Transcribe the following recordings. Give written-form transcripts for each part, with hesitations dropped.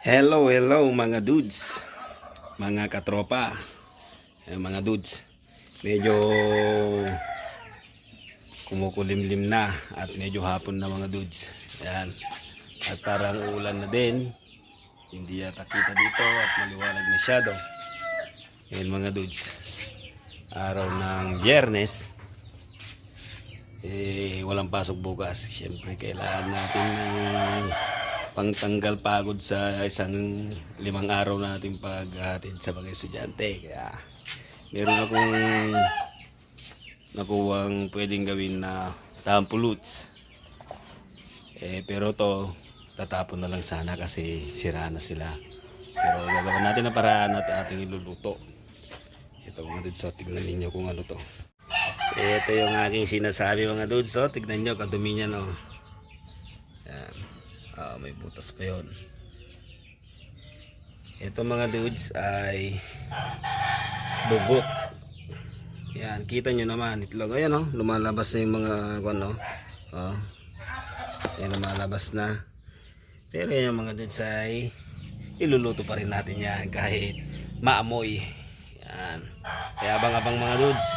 Hello, hello mga dudes, mga katropa, mga dudes. Medyo kumukulimlim na at medyo hapon na mga dudes. Ayan. At parang ulan na din. Hindi yata kita dito at maliwanag masyado. Ayan mga dudes. Araw ng Biyernes. Walang pasok bukas. Siyempre kailangan natin ng pangtanggal pagod sa isang 5 araw nating paghatid sa mga estudyante. Kaya meron akong nakuwang pwedeng gawin na tampuluts. Pero to tatapon na lang sana kasi sira na sila. Pero gagawin natin na paraan at ating iluluto. Ito mga dudes, so tignan ninyo kung ano to. Ito yung aking sinasabi mga dudes, so tignan nyo kadumi niya, no. Yan. May butas pa yun. Ito mga dudes ay bubok. Yan, kita nyo naman itlog. Ayan, oh, lumalabas na yung mga ano. Yan, lumalabas na. Pero yung mga dudes ay iluluto pa rin natin yan kahit maamoy. Yan. Kaya abang-abang mga dudes.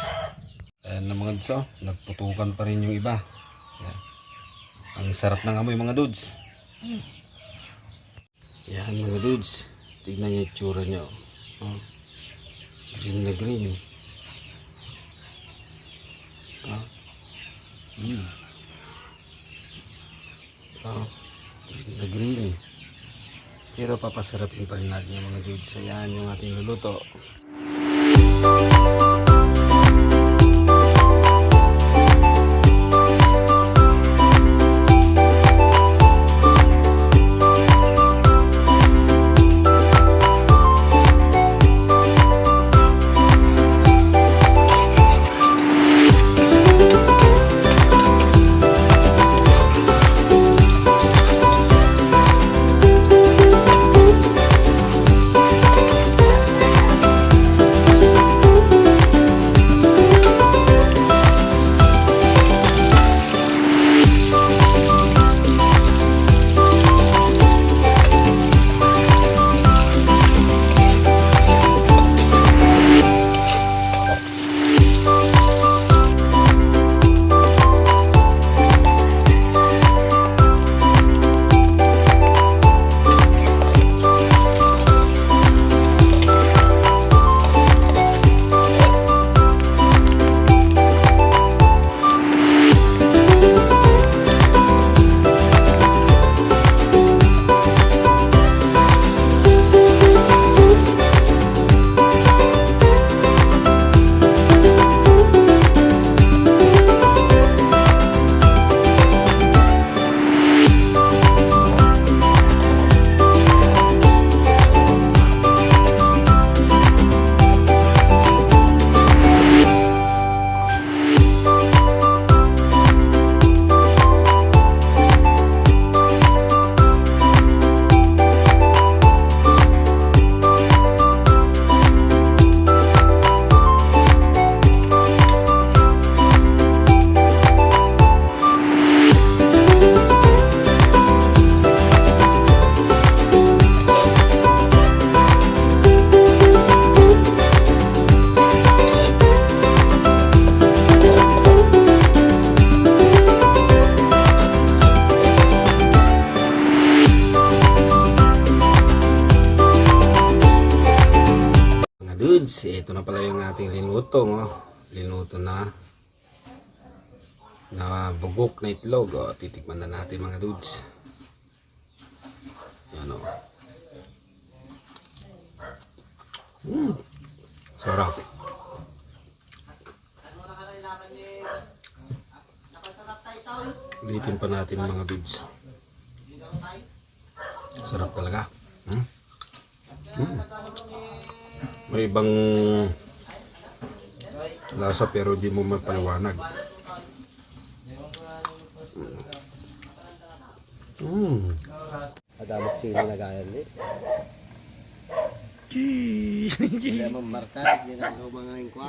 Ayan na mga dudes, oh, nagputukan pa rin yung iba. Yan. Ang sarap ng amoy mga dudes. Yan mga dudes, tignan nyo yung tsura nyo. Green na green. Green na green. Pero papasarapin pa rin natin yung mga dudes. Ayan yung ating luluto. Dudes, ito na pala yung ating linuto, linuto na bugok na itlog. Titikman na natin mga dudes. Yan, sarap. Ulitin pa natin mga dudes. Sarap talaga. May ibang lasa pero di mo mapaliwanag. Adamot sila na gaya ni. Hindi naman marka, hindi naman mga ingkwa.